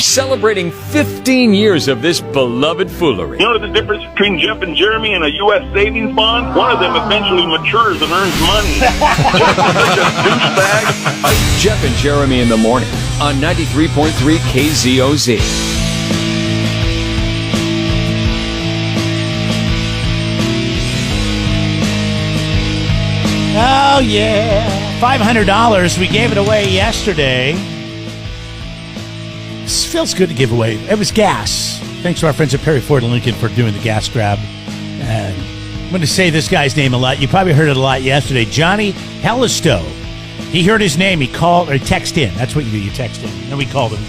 Celebrating 15 years of this beloved foolery. You know the difference between Jeff and Jeremy and a U.S. savings bond? One of them eventually matures and earns money. Jeff is such a douchebag. Jeff and Jeremy in the morning on 93.3 KZOZ. Oh, yeah. $500. We gave it away yesterday. This feels good to give away. It was gas. Thanks to our friends at Perry Ford and Lincoln for doing the gas grab. And I'm going to say this guy's name a lot. You probably heard it a lot yesterday. Johnny Hellistow. He heard his name. He called or text in. That's what you do. You text in. And we called him.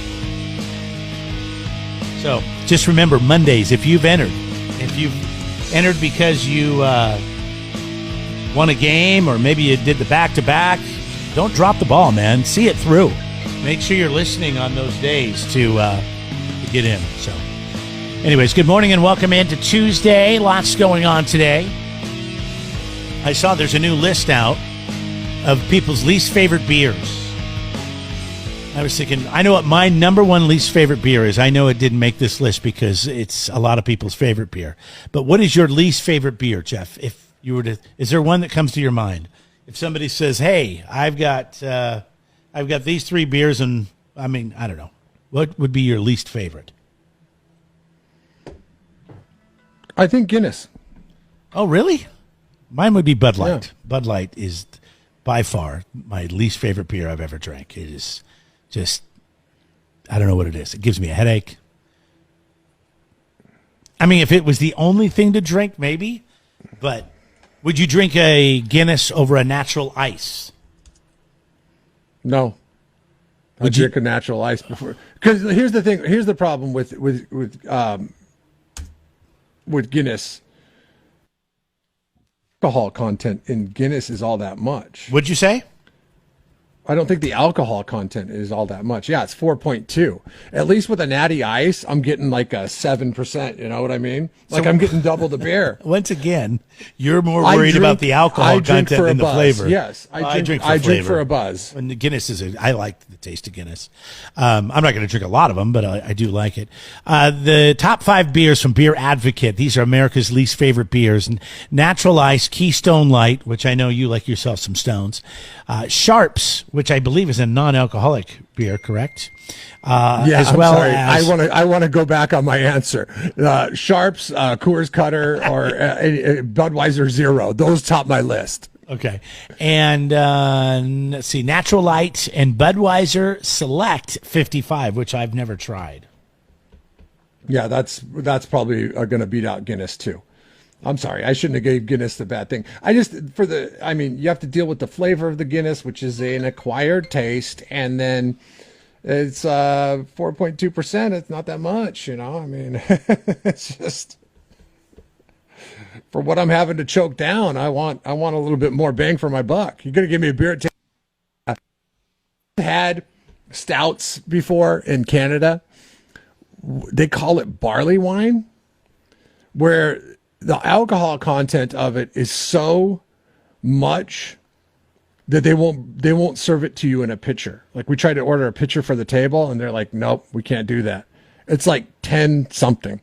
So just remember, Mondays, if you've entered because you won a game or maybe you did the back-to-back, don't drop the ball, man. See it through. Make sure you're listening on those days to get in. So, anyways, good morning and welcome into Tuesday. Lots going on today. I saw there's a new list out of people's least favorite beers. I was thinking, I know what my number one least favorite beer is. I know it didn't make this list because it's a lot of people's favorite beer. But what is your least favorite beer, Jeff? If you were to, is there one that comes to your mind? If somebody says, "Hey, I've got these three beers," and I mean, I don't know, what would be your least favorite? I think Guinness. Oh, really? Mine would be Bud Light. Yeah. Bud Light is by far my least favorite beer I've ever drank. It is just, I don't know what it is. It gives me a headache. I mean, if it was the only thing to drink, maybe, but would you drink a Guinness over a natural ice? No. I drink a natural ice before. Because here's the thing. Here's the problem with Guinness. Alcohol content in Guinness is all that much. Would you say? I don't think the alcohol content is all that much. Yeah, it's 4.2. At least with a natty ice, I'm getting like a 7%. You know what I mean? Like I'm getting double the beer. Once again, you're more worried about the alcohol content than the flavor. Yes, I drink for a buzz. And the Guinness I like the taste of Guinness. I'm not going to drink a lot of them, but I do like it. The top 5 beers from Beer Advocate. These are America's least favorite beers. Natural Ice, Keystone Light, which I know you like yourself some Stones. Sharps, which I believe is a non-alcoholic beer, correct? Yeah, as well sorry. as I want to go back on my answer. Sharps, Coors Cutter, or Budweiser Zero. Those top my list. Okay, and let's see, Natural Light and Budweiser Select 55, which I've never tried. Yeah, that's probably going to beat out Guinness too. I'm sorry, I shouldn't have gave Guinness the bad thing. You have to deal with the flavor of the Guinness, which is an acquired taste, and then it's 4.2%. It's not that much, you know. I mean, it's just for what I'm having to choke down. I want a little bit more bang for my buck. You're gonna give me a beer. I've had stouts before in Canada. They call it barley wine, where the alcohol content of it is so much that they won't serve it to you in a pitcher. Like we tried to order a pitcher for the table, and they're like, "Nope, we can't do that." It's like 10 something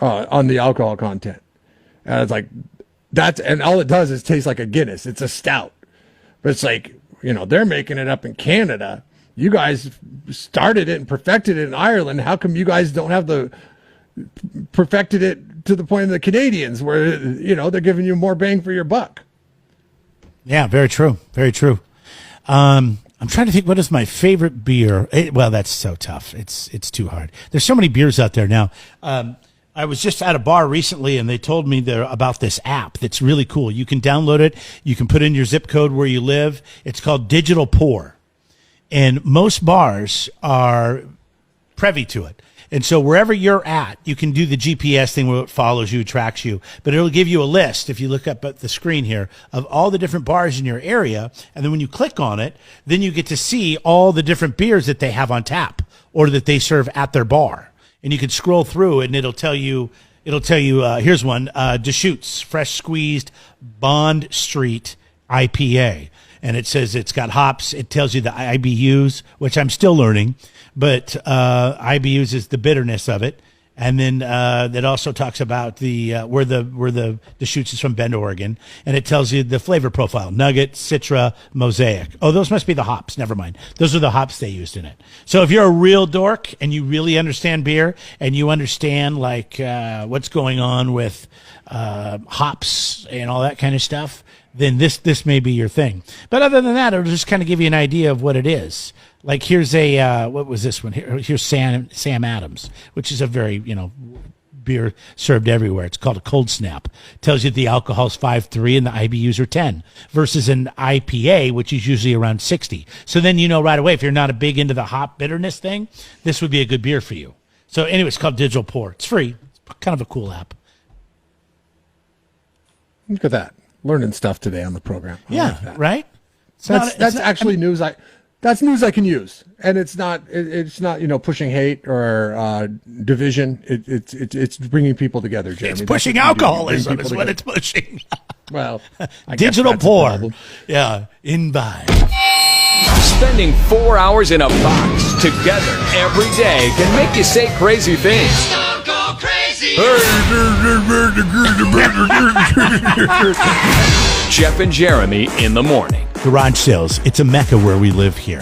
on the alcohol content, and it's like and all it does is taste like a Guinness. It's a stout, but it's like, you know, they're making it up in Canada. You guys started it and perfected it in Ireland. How come you guys don't have perfected it to the point of the Canadians, where, you know, they're giving you more bang for your buck? Yeah, very true. Very true. I'm trying to think, what is my favorite beer? Well, that's so tough. It's too hard. There's so many beers out there now. I was just at a bar recently, and they told me about this app that's really cool. You can download it. You can put in your zip code where you live. It's called Digital Pour. And most bars are privy to it. And so wherever you're at, you can do the GPS thing where it follows you, tracks you. But it'll give you a list, if you look up at the screen here, of all the different bars in your area. And then when you click on it, then you get to see all the different beers that they have on tap or that they serve at their bar. And you can scroll through and it'll tell you, here's one, Deschutes Fresh Squeezed Bond Street IPA. and it says it's got hops. It tells you the IBUs, which I'm still learning, but IBUs is the bitterness of it. And then that also talks about the where the Deschutes is from, Bend, Oregon, and it tells you the flavor profile: Nugget, Citra, Mosaic. Oh, those must be the hops. Never mind. Those are the hops they used in it. So if you're a real dork and you really understand beer and you understand like what's going on with hops and all that kind of stuff, then this may be your thing. But other than that, it'll just kind of give you an idea of what it is. Like here's a what was this one? Here's Sam Adams, which is a very beer served everywhere. It's called a Cold Snap. Tells you the alcohol's 5.3 and the IBUs are 10 versus an IPA, which is usually around 60. So then you know right away if you're not a big into the hop bitterness thing, this would be a good beer for you. So anyway, it's called Digital Pour. It's free. It's kind of a cool app. Look at that. Learning stuff today on the program. Yeah, that. Right? That's actually news. That's news I can use, and it's not pushing hate or division. It's bringing people together, Jeremy. It's pushing alcoholism is what it's pushing. Well, Digital Pour. Yeah, invite. Spending 4 hours in a box together every day can make you say crazy things. Don't go crazy. Jeff and Jeremy in the morning. Garage sales. It's a mecca where we live here.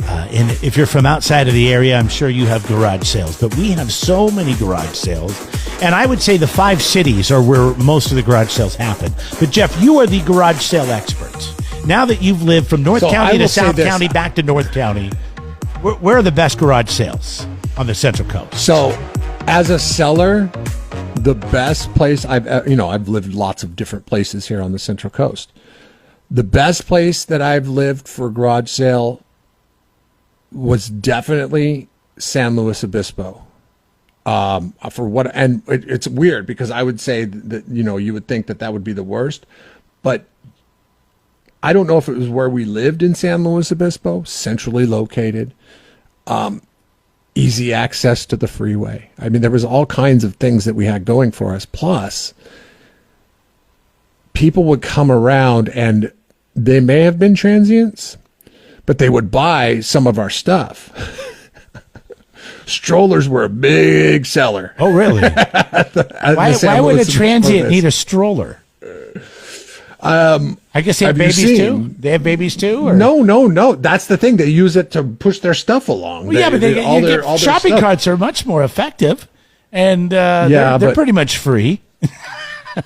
And if you're from outside of the area, I'm sure you have garage sales. But we have so many garage sales. And I would say the 5 cities are where most of the garage sales happen. But, Jeff, you are the garage sale expert. Now that you've lived from North County to South County back to North County, where are the best garage sales on the Central Coast? So, as a seller, the best place I've lived lots of different places here on the Central Coast. The best place that I've lived for a garage sale was definitely San Luis Obispo. It's weird because I would say that you would think that would be the worst, but I don't know if it was where we lived in San Luis Obispo, centrally located, easy access to the freeway. I mean, there was all kinds of things that we had going for us. Plus, people would come around and they may have been transients, but they would buy some of our stuff. Strollers were a big seller. Oh, really? Why would a transient need a stroller? I guess they have babies too. They have babies too. Or? No. That's the thing. They use it to push their stuff along. Well, but shopping carts are much more effective, and they're pretty much free.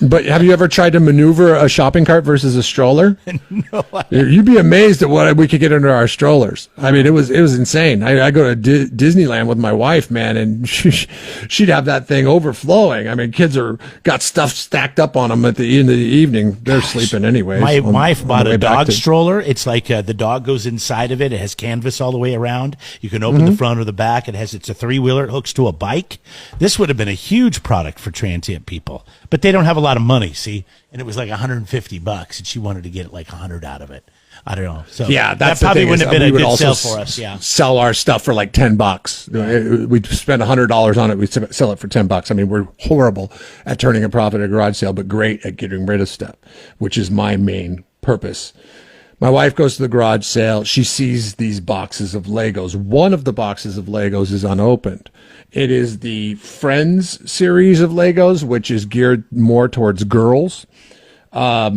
But have you ever tried to maneuver a shopping cart versus a stroller? No. You'd be amazed at what we could get under our strollers. I mean, it was insane. I go to Disneyland with my wife, man, and she'd have that thing overflowing. I mean, kids got stuff stacked up on them at the end of the evening. They're sleeping anyway. My wife bought a dog stroller. It's like the dog goes inside of it. It has canvas all the way around. You can open the front or the back. It's a 3-wheeler. It hooks to a bike. This would have been a huge product for transient people, but they don't have a lot of money, see, and it was like $150, and she wanted to get like 100 out of it. I don't know. So yeah, that probably wouldn't have been a good sale for us. Yeah, sell our stuff for like $10. We'd spend $100 on it. We sell it for $10. I mean, we're horrible at turning a profit at a garage sale, but great at getting rid of stuff, which is my main purpose. My wife goes to the garage sale. She sees these boxes of Legos. One of the boxes of Legos is unopened. It is the Friends series of Legos, which is geared more towards girls. Are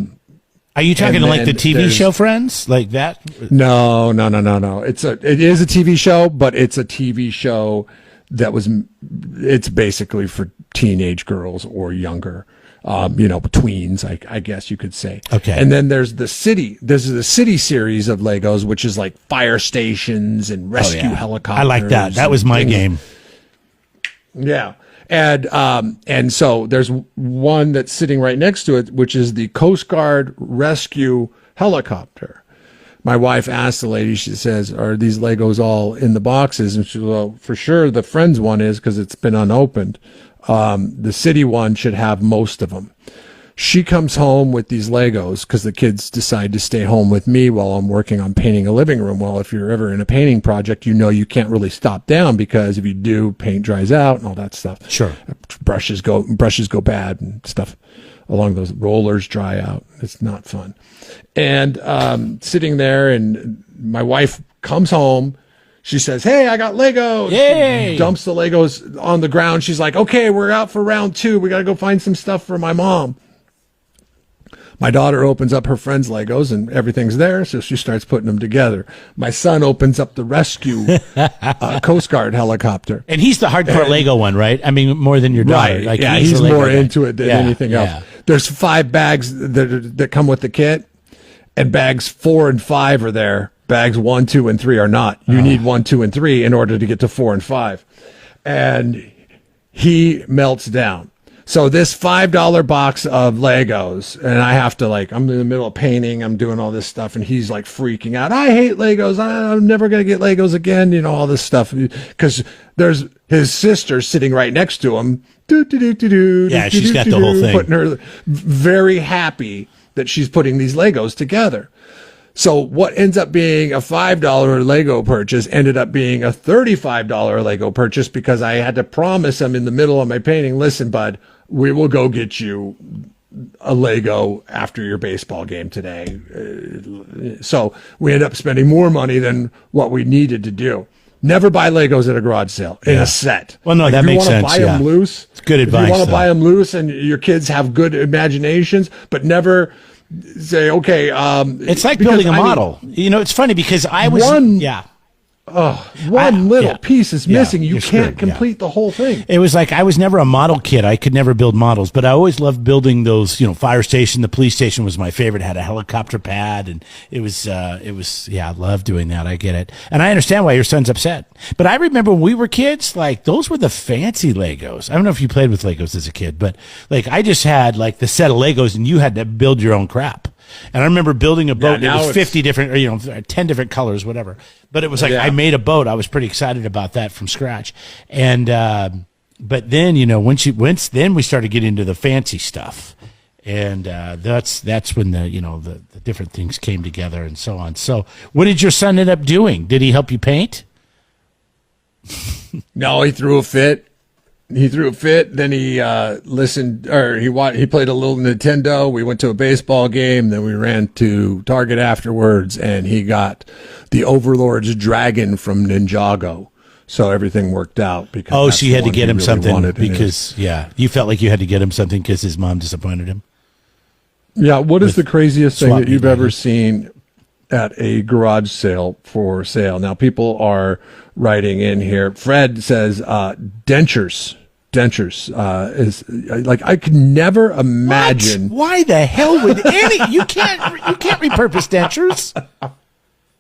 you talking like the TV show Friends, like that? No. It is a TV show, but it's a TV show it's basically for teenage girls or younger. Tweens, I guess you could say. Okay. And then there's the city series of Legos, which is like fire stations and rescue helicopters. I like that. That was my game. Yeah. And so there's one that's sitting right next to it, which is the Coast Guard rescue helicopter. My wife asked the lady, she says, are these Legos all in the boxes? And she said, well, for sure the Friends one is because it's been unopened. The city one should have most of them. She comes home with these Legos because the kids decide to stay home with me while I'm working on painting a living room. Well, if you're ever in a painting project, you can't really stop down because if you do, paint dries out and all that stuff. Sure. Brushes go bad and stuff. along those rollers dry out. It's not fun. And sitting there, and my wife comes home. She says, "Hey, I got Legos." Yay! She dumps the Legos on the ground. She's like, "Okay, we're out for round 2. We got to go find some stuff for my mom." My daughter opens up her friend's Legos and everything's there, so she starts putting them together. My son opens up the rescue Coast Guard helicopter. And he's the hardcore Lego one, right? I mean, more than your daughter. Right. He's the more guy. into it than anything else. There's 5 bags that come with the kit, and bags 4 and 5 are there. Bags 1, 2, and 3 are not. You need 1, 2, and 3 in order to get to 4 and 5. And he melts down. So this $5 box of Legos, and I have to I'm in the middle of painting, I'm doing all this stuff, and he's like freaking out. I hate Legos. I'm never going to get Legos again. You know, all this stuff. Because there's his sister sitting right next to him. Yeah, she's got the whole thing. Putting her very happy that she's putting these Legos together. So what ends up being a $5 Lego purchase ended up being a $35 Lego purchase because I had to promise him in the middle of my painting, "Listen, bud, we will go get you a Lego after your baseball game today." So we ended up spending more money than what we needed to do. Never buy Legos at a garage sale in a set. Well, no, that makes sense. If you want to buy them loose, it's good advice. If you want to buy them loose and your kids have good imaginations, but never say, okay. It's like building a model. You know, it's funny because I was one little piece is missing. You can't complete the whole thing. It was like I was never a model kid. I could never build models, but I always loved building those. You know, fire station, the police station was my favorite. Had a helicopter pad, and it was. I love doing that. I get it, and I understand why your son's upset. But I remember when we were kids, like those were the fancy Legos. I don't know if you played with Legos as a kid, but like I just had like the set of Legos, and you had to build your own crap. And I remember building a boat. It was 50 different, or 10 different colors, whatever. But it was like I made a boat. I was pretty excited about that from scratch. And but then then we started getting into the fancy stuff, and that's when the different things came together and so on. So what did your son end up doing? Did he help you paint? No, he threw a fit. Then he listened, or he played a little Nintendo. We went to a baseball game. Then we ran to Target afterwards, and he got the Overlord's dragon from Ninjago. So everything worked out because so you had to get him something because you felt like you had to get him something because his mom disappointed him. Yeah. What is the craziest thing that you've ever seen at a garage sale for sale? Now people are writing in here. Fred says dentures is like I could never imagine. What? Why the hell would you can't repurpose dentures?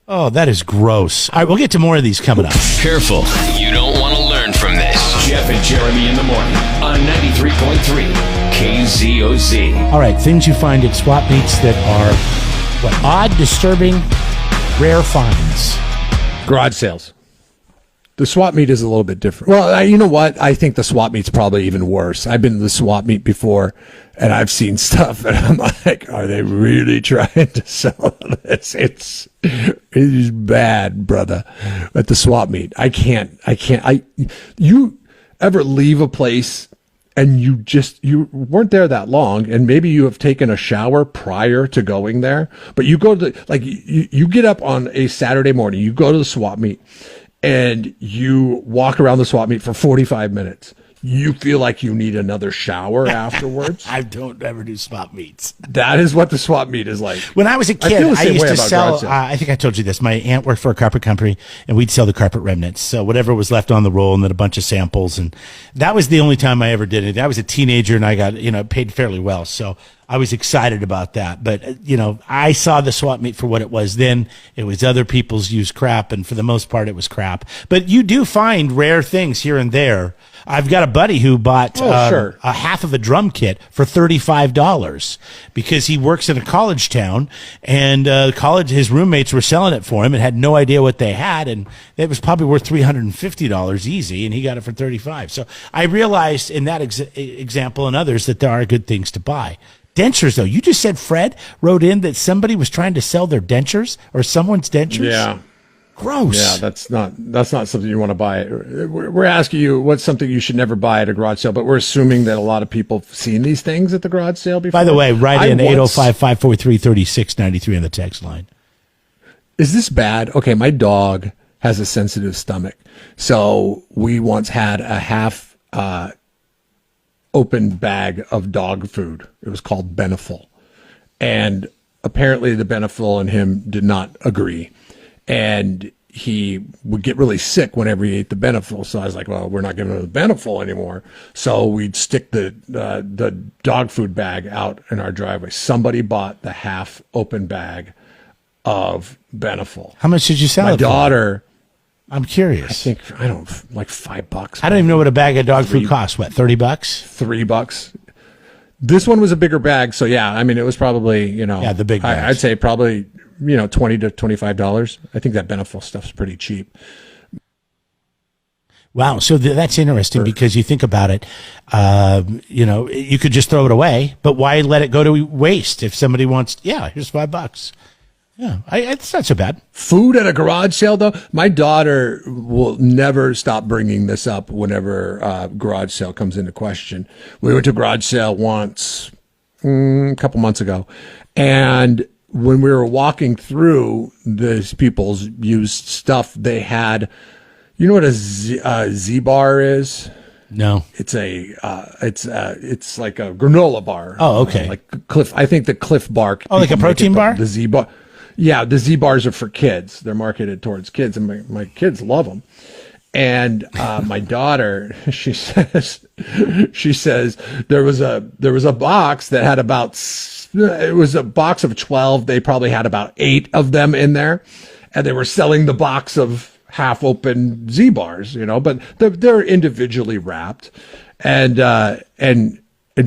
Oh, that is gross. All right, we'll get to more of these coming up. Careful. You don't want to learn from this. Jeff and Jeremy in the morning on 93.3 KZOZ. All right, things you find at swap meets that are odd, disturbing, rare finds. Garage sales. The swap meet is a little bit different. Well, you know what? I think the swap meet's probably even worse. I've been to the swap meet before, and I've seen stuff, and I'm like, are they really trying to sell this? It is bad, brother. At the swap meet, you ever leave a place and you weren't there that long, and maybe you have taken a shower prior to going there, but you go to you get up on a Saturday morning, you go to the swap meet, and you walk around the swap meet for 45 minutes. You feel like you need another shower afterwards. I don't ever do swap meets. That is what the swap meet is like. When I was a kid, I used to sell, I think I told you this, my aunt worked for a carpet company, and we'd sell the carpet remnants. So whatever was left on the roll, and then a bunch of samples. And that was the only time I ever did it. I was a teenager, and I got, paid fairly well. So I was excited about that. But, I saw the swap meet for what it was then. It was other people's used crap, and for the most part, it was crap. But you do find rare things here and there. I've got a buddy who bought a half of a drum kit for $35 because he works in a college town, and his roommates were selling it for him and had no idea what they had, and it was probably worth $350 easy, and he got it for $35. So I realized in that example and others that there are good things to buy. Dentures, though. You just said Fred wrote in that somebody was trying to sell their dentures or someone's dentures? Yeah. Gross. Yeah, that's not something you want to buy. We're asking you what's something you should never buy at a garage sale, but we're assuming that a lot of people have seen these things at the garage sale before. By the way, write in 805-543-3693 on the text line. Is this bad? Okay, my dog has a sensitive stomach. So we once had a half open bag of dog food. It was called Beneful. And apparently the Beneful and him did not agree. And he would get really sick whenever he ate the Beneful. So I was like, well, we're not giving him the Beneful anymore. So we'd stick the dog food bag out in our driveway. Somebody bought the half open bag of Beneful. How much did you sell My it for? daughter, I'm curious. I think, like $5. I don't even know what a bag of dog food costs. What, $30? $3. This one was a bigger bag. So yeah, I mean, it was probably, Yeah, the big bags. I'd say probably, $20 to $25. I think that Beneful stuff's pretty cheap. Wow. So that's interesting because you think about it, you could just throw it away, but why let it go to waste if somebody wants, here's $5. Yeah, it's not so bad. Food at a garage sale, though, my daughter will never stop bringing this up whenever garage sale comes into question. We went to a garage sale once, a couple months ago, and when we were walking through these people's used stuff, they had, you know what a Z-bar is? No, it's like a granola bar. Oh, okay. Like Cliff. I think the Cliff Bar. Oh, like a protein bar? The Z bar. Yeah, the Z bars are for kids. They're marketed towards kids, and my kids love them. And my daughter, she says there was a box that had it was a box of 12. They probably had about 8 of them in there, and they were selling the box of half open Z bars, but they're individually wrapped. And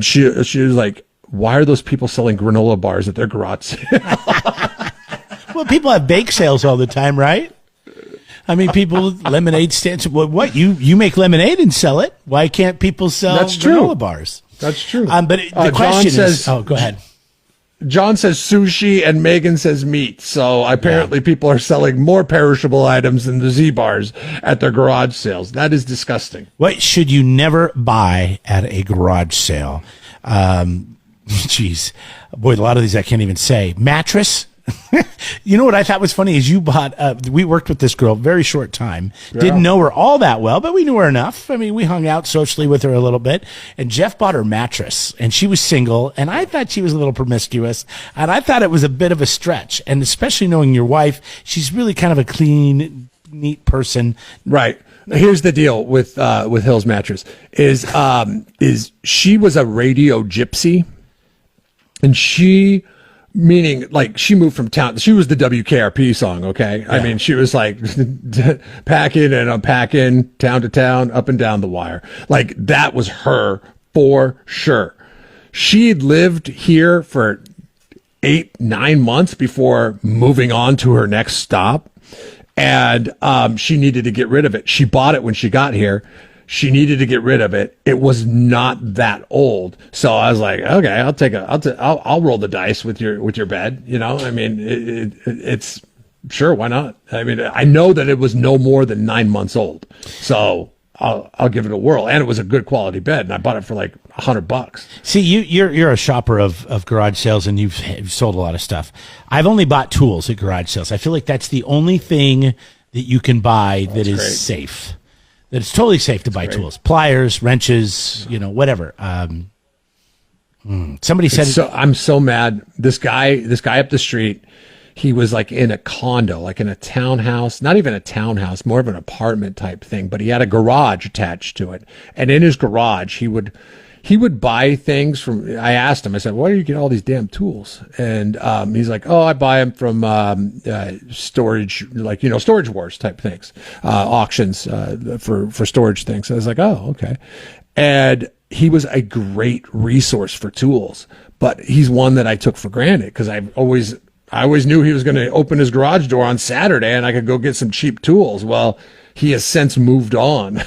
she was like, why are those people selling granola bars at their garage sale? Well, people have bake sales all the time, right? I mean, people lemonade stands. What you make lemonade and sell it? Why can't people sell granola bars? That's true. But the question is, go ahead. John says sushi and Megan says meat. So apparently people are selling more perishable items than the Z bars at their garage sales. That is disgusting. What should you never buy at a garage sale? Geez, boy, a lot of these I can't even say. Mattress. You know what I thought was funny is you bought, we worked with this girl very short time, didn't know her all that well, but we knew her enough. I mean, we hung out socially with her a little bit, and Jeff bought her mattress, and she was single, and I thought she was a little promiscuous, and I thought it was a bit of a stretch, and especially knowing your wife, she's really kind of a clean, neat person. Right. Here's the deal with Hill's mattress is she was a radio gypsy, and meaning like she moved from town. She was the WKRP song. Okay. Yeah. I mean, she was like packing and unpacking town to town, up and down the wire. Like that was her for sure. She'd lived here for 8-9 months before moving on to her next stop. And, she needed to get rid of it. She bought it when she got here. She needed to get rid of it. It was not that old. So I was like, okay, I'll roll the dice with your bed. I mean, it's sure. Why not? I mean, I know that it was no more than 9 months old. So I'll give it a whirl. And it was a good quality bed. And I bought it for like $100. See, you're a shopper of garage sales, and you've sold a lot of stuff. I've only bought tools at garage sales. I feel like that's the only thing that you can buy that is great. Safe. That it's totally safe to buy tools, pliers, wrenches, whatever. Somebody said, I'm so mad. This guy up the street, he was like in a condo, like in a townhouse, not even a townhouse, more of an apartment type thing, but he had a garage attached to it. And in his garage, he would buy things from, I asked him, I said, why do you get all these damn tools? And he's like, oh, I buy them from storage, like, storage wars type things, auctions for storage things. I was like, oh, okay. And he was a great resource for tools, but he's one that I took for granted because I always knew he was going to open his garage door on Saturday and I could go get some cheap tools. Well, he has since moved on,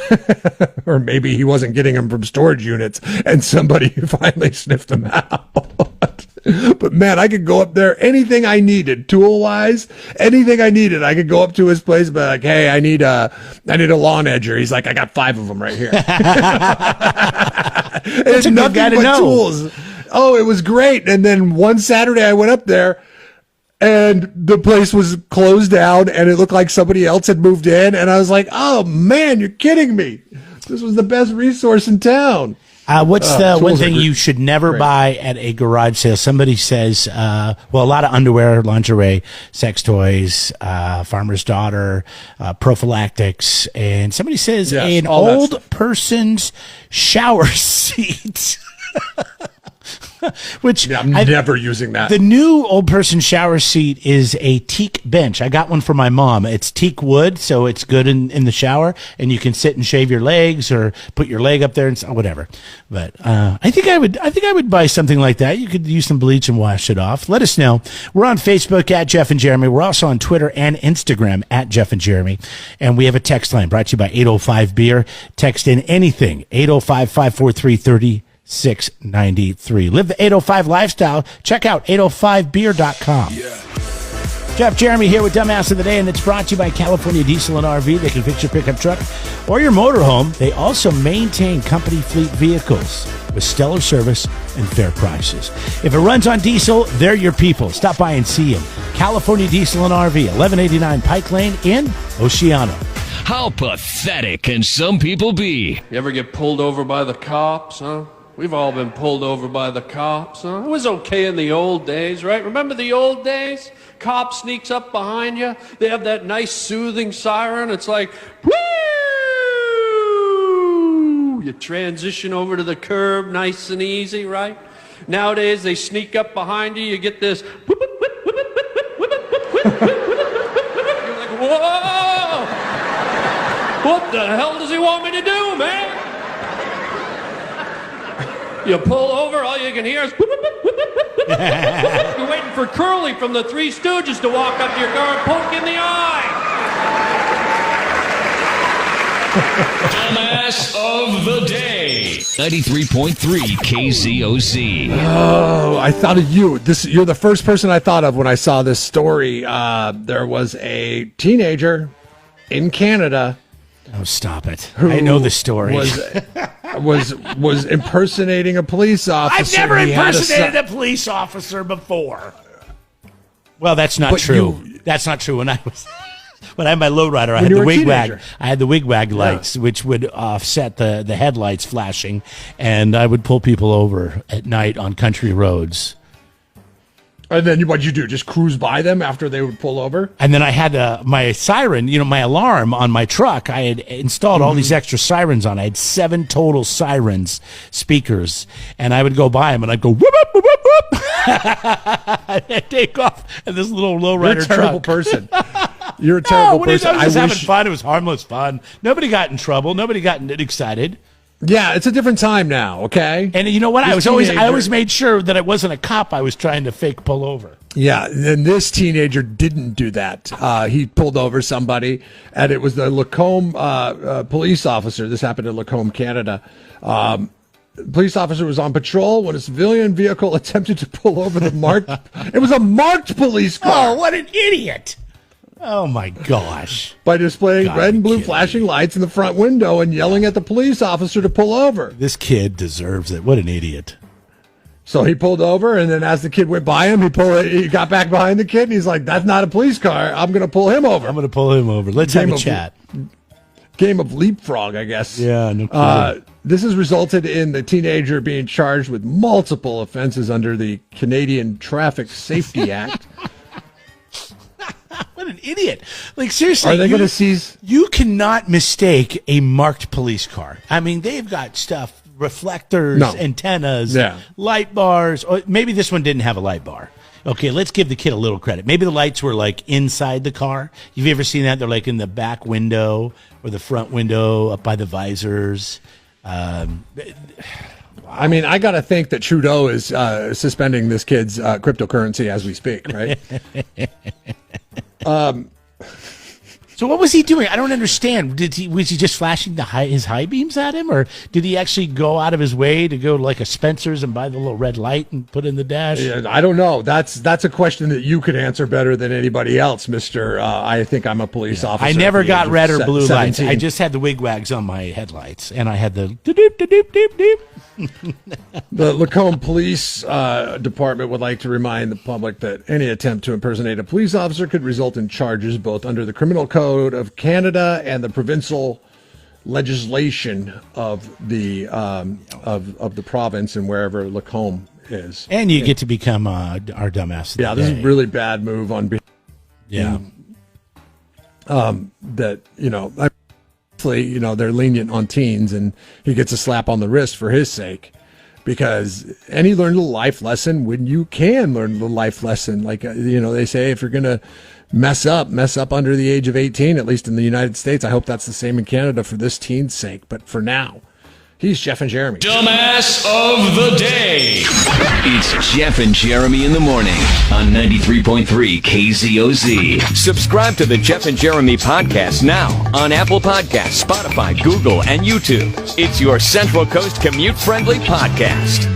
or maybe he wasn't getting them from storage units and somebody finally sniffed them out. But man, I could go up there, anything I needed, tool-wise, anything I needed, I could go up to his place and be like, hey, I need a lawn edger. He's like, I got 5 of them right here. It's a good nothing guy to but know. tools. Oh, it was great. And then one Saturday I went up there, and the place was closed down, and it looked like somebody else had moved in. And I was like, oh, man, you're kidding me. This was the best resource in town. What's the one tools are thing you should never great. buy at a garage sale? Somebody says, a lot of underwear, lingerie, sex toys, farmer's daughter, prophylactics, and somebody says Yes, an all that old stuff. person's shower seat. Which Yeah, I'm never using that. The new old person shower seat is a teak bench. I got one for my mom. It's teak wood, so it's good in the shower, and you can sit and shave your legs or put your leg up there and whatever. But I think I would buy something like that. You could use some bleach and wash it off. Let us know. We're on Facebook at Jeff and Jeremy. We're also on Twitter and Instagram at Jeff and Jeremy. And we have a text line brought to you by 805 Beer. Text in anything, 805-543-30. 693. Live the 805 lifestyle. Check out 805beer.com. Jeff Jeremy here with Dumbass of the Day, and it's brought to you by California Diesel and RV. They can fix your pickup truck or your motorhome. They also maintain company fleet vehicles with stellar service and fair prices. If it runs on diesel, they're your people. Stop by and see them. California Diesel and RV, 1189 Pike Lane in Oceano. How pathetic can some people be? You ever get pulled over by the cops, huh? We've all been pulled over by the cops, huh? It was okay in the old days, right? Remember the old days? Cop sneaks up behind you. They have that nice soothing siren. It's like, woo! You transition over to the curb nice and easy, right? Nowadays, they sneak up behind you. You get this, whip, whip, whip, whip, whip, whip, whip, whip, whip, whip. You're like, whoa! What the hell does he want me to do, man? You pull over, all you can hear is whoop, whoop, whoop, whoop, whoop, whoop, whoop. You're waiting for Curly from the Three Stooges to walk up to your car and poke you in the eye. Dumbass of the Day. 93.3 KZOZ. Oh, I thought of you. You're the first person I thought of when I saw this story. There was a teenager in Canada. Oh, stop it. I know the story. Was impersonating a police officer. I've never impersonated a police officer before. Well, that's not But true. That's not true. When I had my lowrider, I When had you the were a wigwag. teenager. I had the wigwag lights, which would offset the headlights flashing, and I would pull people over at night on country roads. And then what'd you do? Just cruise by them after they would pull over? And then I had my siren, my alarm on my truck. I had installed all these extra sirens on. I had 7 total sirens, speakers, and I would go by them and I'd go whoop, whoop, whoop, whoop, whoop. And I'd take off in this little lowrider You're a terrible truck. person. You're a terrible person. I was just having wish- fun. It was harmless fun. Nobody got in trouble. Nobody got excited. Yeah, it's a different time now, okay? And you know what? This I teenager- always made sure that it wasn't a cop I was trying to fake pull over. Yeah, and this teenager didn't do that. He pulled over somebody, and it was the Lacombe police officer. This happened in Lacombe, Canada. Police officer was on patrol when a civilian vehicle attempted to pull over the marked. It was a marked police car. Oh, what an idiot! Oh my gosh! By displaying Gotta red and be blue kidding flashing me. lights in the front window and yelling at the police officer to pull over. This kid deserves it. What an idiot! So he pulled over, and then as the kid went by him, he got back behind the kid, and he's like, "That's not a police car. I'm going to pull him over." I'm going to pull him over. Let's have a chat. Game of leapfrog, I guess. Yeah, no kidding. This has resulted in the teenager being charged with multiple offenses under the Canadian Traffic Safety Act. What an idiot! Like seriously, Are they going to seize? You cannot mistake a marked police car. I mean, they've got stuff, reflectors, antennas, light bars. Or maybe this one didn't have a light bar. Okay, let's give the kid a little credit. Maybe the lights were like inside the car. You've ever seen that? They're like in the back window or the front window up by the visors. I mean, I got to think that Trudeau is suspending this kid's cryptocurrency as we speak, right? So what was he doing? I don't understand. Was he just flashing his high beams at him, or did he actually go out of his way to go to like a Spencer's and buy the little red light and put in the dash? Yeah, I don't know. That's a question that you could answer better than anybody else, Mister. I think I'm a police officer. I never got red or blue 17. lights. I just had the wigwags on my headlights, and I had the doop doop doop doop. The Lacombe Police Department would like to remind the public that any attempt to impersonate a police officer could result in charges both under the Criminal Code of Canada and the provincial legislation of the of the province and wherever Lacombe is. And you get to become our dumbass. Yeah, this is a really bad move on behalf. Yeah. That they're lenient on teens, and he gets a slap on the wrist for his sake, and he learned a life lesson when you can learn the life lesson. Like they say, if you're gonna mess up under the age of 18, at least in the United States. I hope that's the same in Canada for this teen's sake. But for now, he's Jeff and Jeremy. Dumbass of the day. It's Jeff and Jeremy in the morning on 93.3 KZOZ. Subscribe to the Jeff and Jeremy podcast now on Apple Podcasts, Spotify, Google, and YouTube. It's your Central Coast commute-friendly podcast.